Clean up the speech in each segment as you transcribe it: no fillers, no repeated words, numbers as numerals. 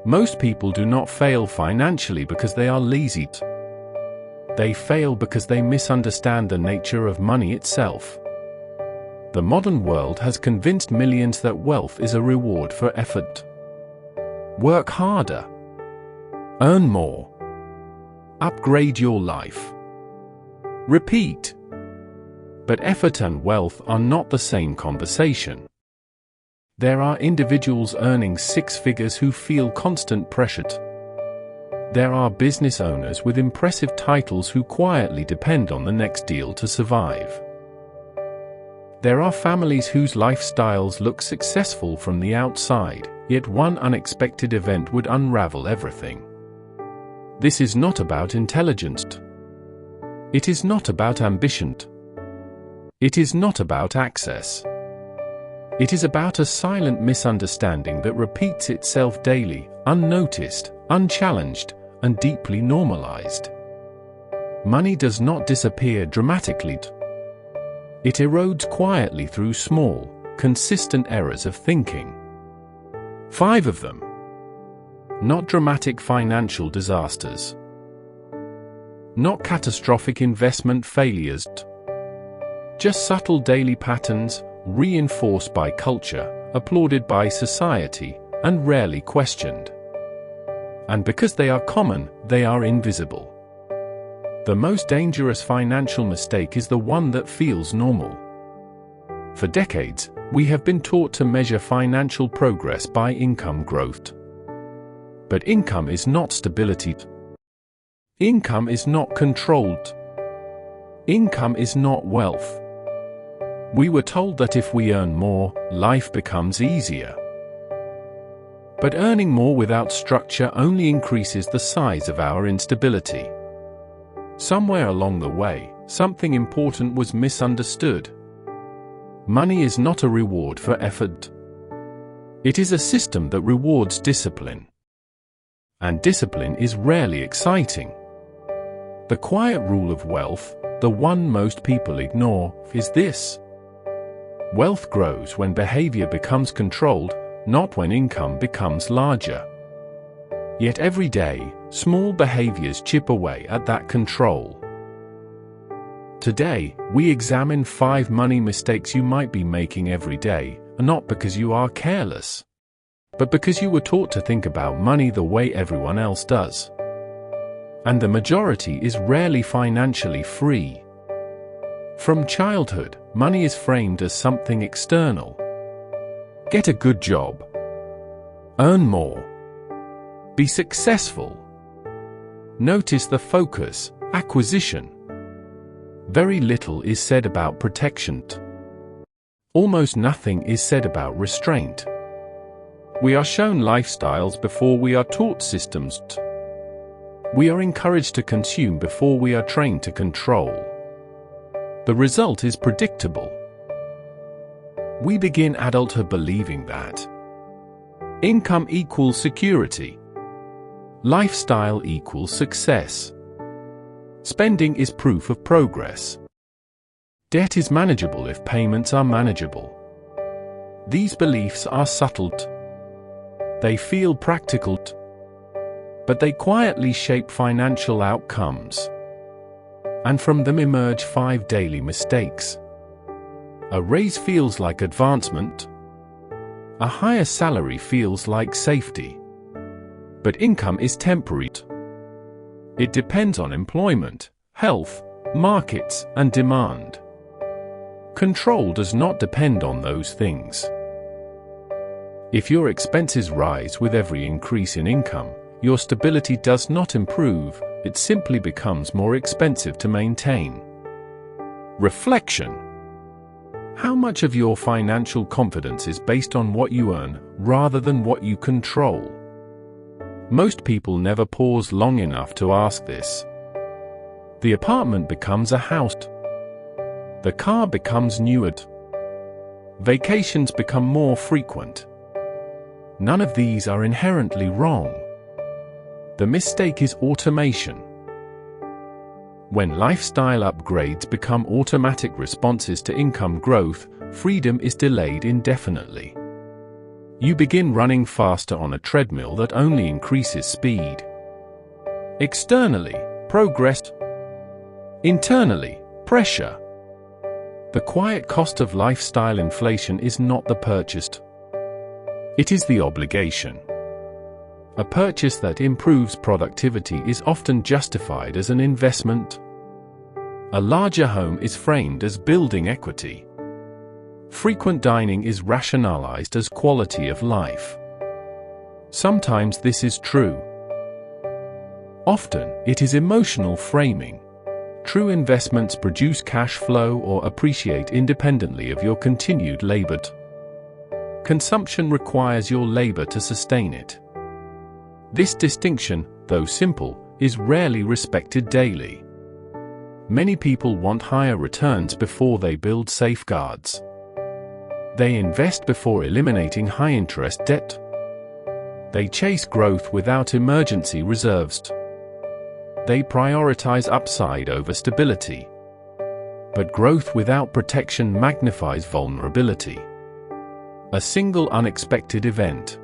Most people do not fail financially because they are lazy. They fail because they misunderstand the nature of money itself. The modern world has convinced millions that wealth is a reward for effort. Work harder. Earn more. Upgrade your life. Repeat. But effort and wealth are not the same conversation. There are individuals earning six figures who feel constant pressure. There are business owners with impressive titles who quietly depend on the next deal to survive. There are families whose lifestyles look successful from the outside, yet one unexpected event would unravel everything. This is not about intelligence. It is not about ambition. It is not about access. It is about a silent misunderstanding that repeats itself daily, unnoticed, unchallenged, and deeply normalized. Money does not disappear dramatically. It erodes quietly through small, consistent errors of thinking. 5 of them. Not dramatic financial disasters. Not catastrophic investment failures. Just subtle daily patterns, reinforced by culture, applauded by society, and rarely questioned. And because they are common, they are invisible. The most dangerous financial mistake is the one that feels normal. For decades, we have been taught to measure financial progress by income growth. But income is not stability. Income is not controlled. Income is not wealth. We were told that if we earn more, life becomes easier. But earning more without structure only increases the size of our instability. Somewhere along the way, something important was misunderstood. Money is not a reward for effort. It is a system that rewards discipline. And discipline is rarely exciting. The quiet rule of wealth, the one most people ignore, is this. Wealth grows when behavior becomes controlled, not when income becomes larger. Yet every day, small behaviors chip away at that control. Today, we examine 5 money mistakes you might be making every day, not because you are careless, but because you were taught to think about money the way everyone else does. And the majority is rarely financially free. From childhood, money is framed as something external. Get a good job. Earn more. Be successful. Notice the focus, acquisition. Very little is said about protection. Almost nothing is said about restraint. We are shown lifestyles before we are taught systems. We are encouraged to consume before we are trained to control. The result is predictable. We begin adulthood believing that income equals security. Lifestyle equals success. Spending is proof of progress. Debt is manageable if payments are manageable. These beliefs are subtle. They feel practical, but they quietly shape financial outcomes. And from them emerge 5 daily mistakes. A raise feels like advancement. A higher salary feels like safety. But income is temporary. It depends on employment, health, markets, and demand. Control does not depend on those things. If your expenses rise with every increase in income, your stability does not improve, it simply becomes more expensive to maintain. Reflection. How much of your financial confidence is based on what you earn, rather than what you control? Most people never pause long enough to ask this. The apartment becomes a house. The car becomes newer. Vacations become more frequent. None of these are inherently wrong. The mistake is automation. When lifestyle upgrades become automatic responses to income growth, freedom is delayed indefinitely. You begin running faster on a treadmill that only increases speed. Externally, progress. Internally, pressure. The quiet cost of lifestyle inflation is not the purchase. It is the obligation. A purchase that improves productivity is often justified as an investment. A larger home is framed as building equity. Frequent dining is rationalized as quality of life. Sometimes this is true. Often, it is emotional framing. True investments produce cash flow or appreciate independently of your continued labor. Consumption requires your labor to sustain it. This distinction, though simple, is rarely respected daily. Many people want higher returns before they build safeguards. They invest before eliminating high-interest debt. They chase growth without emergency reserves. They prioritize upside over stability. But growth without protection magnifies vulnerability. A single unexpected event,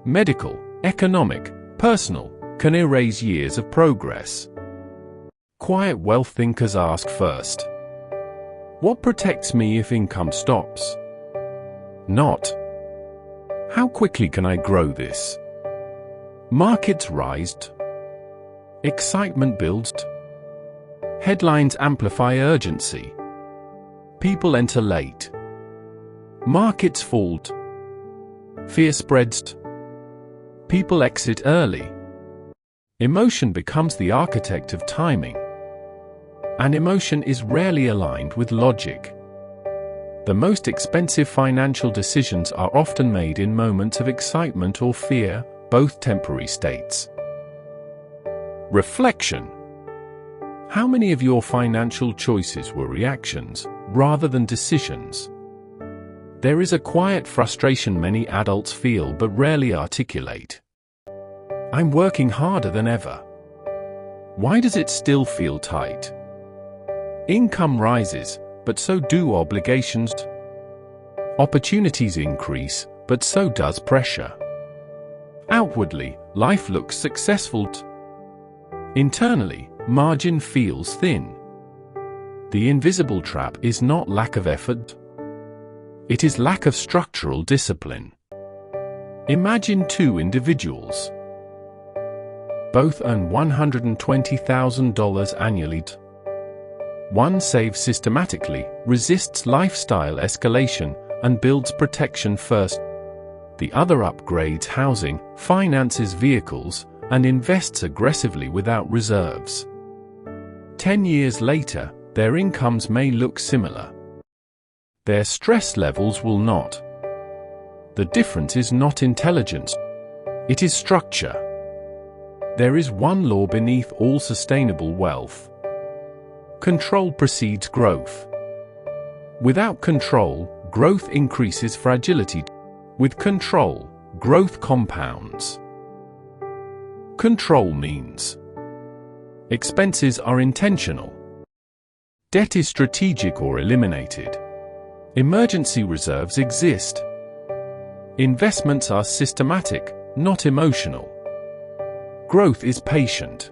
medical, economic, personal, can erase years of progress. Quiet wealth thinkers ask first, what protects me if income stops? Not, how quickly can I grow this? Markets rise. Excitement builds. Headlines amplify urgency. People enter late. Markets fall. Fear spreads. People exit early. Emotion becomes the architect of timing. And emotion is rarely aligned with logic. The most expensive financial decisions are often made in moments of excitement or fear, both temporary states. Reflection. How many of your financial choices were reactions, rather than decisions? There is a quiet frustration many adults feel but rarely articulate. I'm working harder than ever. Why does it still feel tight? Income rises, but so do obligations. Opportunities increase, but so does pressure. Outwardly, life looks successful. Internally, margin feels thin. The invisible trap is not lack of effort. It is lack of structural discipline. Imagine two individuals. Both earn $120,000 annually. One saves systematically, resists lifestyle escalation, and builds protection first. The other upgrades housing, finances vehicles, and invests aggressively without reserves. 10 years later, their incomes may look similar. Their stress levels will not. The difference is not intelligence. It is structure. There is one law beneath all sustainable wealth. Control precedes growth. Without control, growth increases fragility. With control, growth compounds. Control means expenses are intentional. Debt is strategic or eliminated. Emergency reserves exist. Investments are systematic, not emotional. Growth is patient.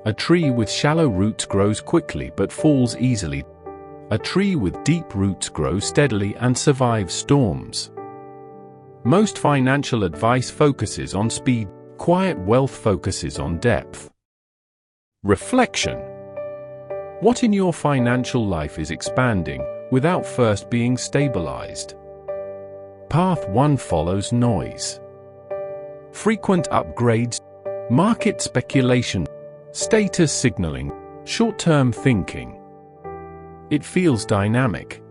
A tree with shallow roots grows quickly but falls easily. A tree with deep roots grows steadily and survives storms. Most financial advice focuses on speed. Quiet wealth focuses on depth. Reflection. What in your financial life is expanding without first being stabilized? Path 1 follows noise. Frequent upgrades, market speculation, status signaling, short-term thinking. It feels dynamic.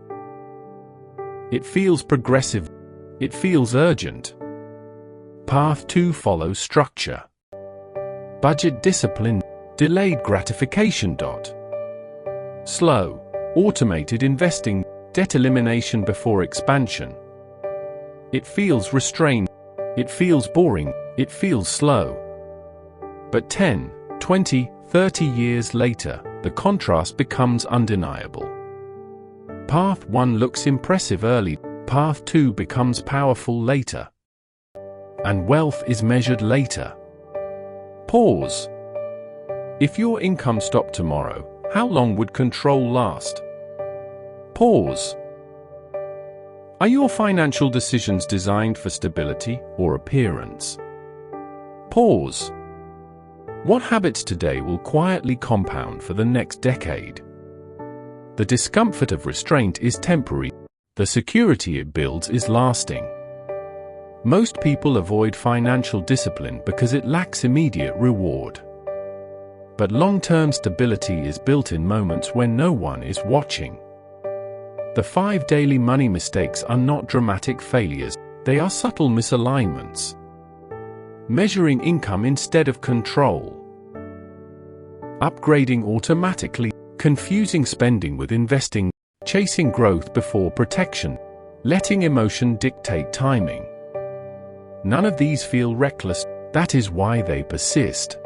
It feels progressive. It feels urgent. Path 2 follows structure. Budget discipline, delayed gratification. Slow, automated investing, debt elimination before expansion. It feels restrained. It feels boring. It feels slow. But 10, 20, 30 years later, the contrast becomes undeniable. Path 1 looks impressive early, path too becomes powerful later. And wealth is measured later. Pause. If your income stopped tomorrow, how long would control last? Pause. Are your financial decisions designed for stability or appearance? Pause. What habits today will quietly compound for the next decade? The discomfort of restraint is temporary. The security it builds is lasting. Most people avoid financial discipline because it lacks immediate reward. But long-term stability is built in moments when no one is watching. The 5 daily money mistakes are not dramatic failures, they are subtle misalignments. Measuring income instead of control. Upgrading automatically, confusing spending with investing, chasing growth before protection, letting emotion dictate timing. None of these feel reckless, that is why they persist.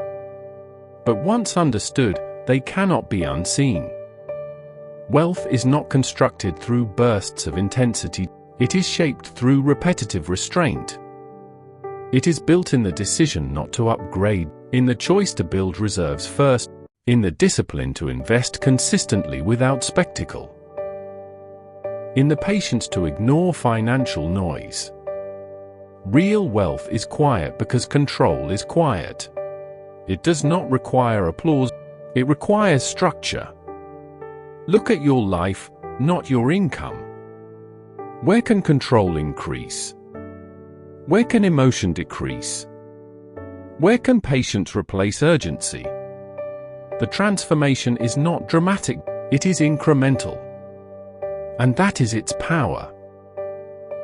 But once understood, they cannot be unseen. Wealth is not constructed through bursts of intensity, it is shaped through repetitive restraint. It is built in the decision not to upgrade, in the choice to build reserves first, in the discipline to invest consistently without spectacle, in the patience to ignore financial noise. Real wealth is quiet because control is quiet. It does not require applause, it requires structure. Look at your life, not your income. Where can control increase? Where can emotion decrease? Where can patience replace urgency? The transformation is not dramatic, it is incremental. And that is its power.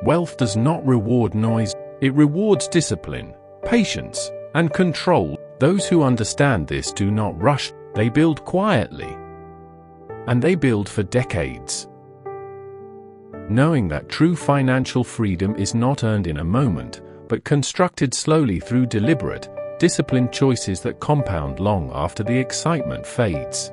Wealth does not reward noise, it rewards discipline, patience, and control. Those who understand this do not rush, they build quietly. And they build for decades. Knowing that true financial freedom is not earned in a moment, but constructed slowly through deliberate, disciplined choices that compound long after the excitement fades.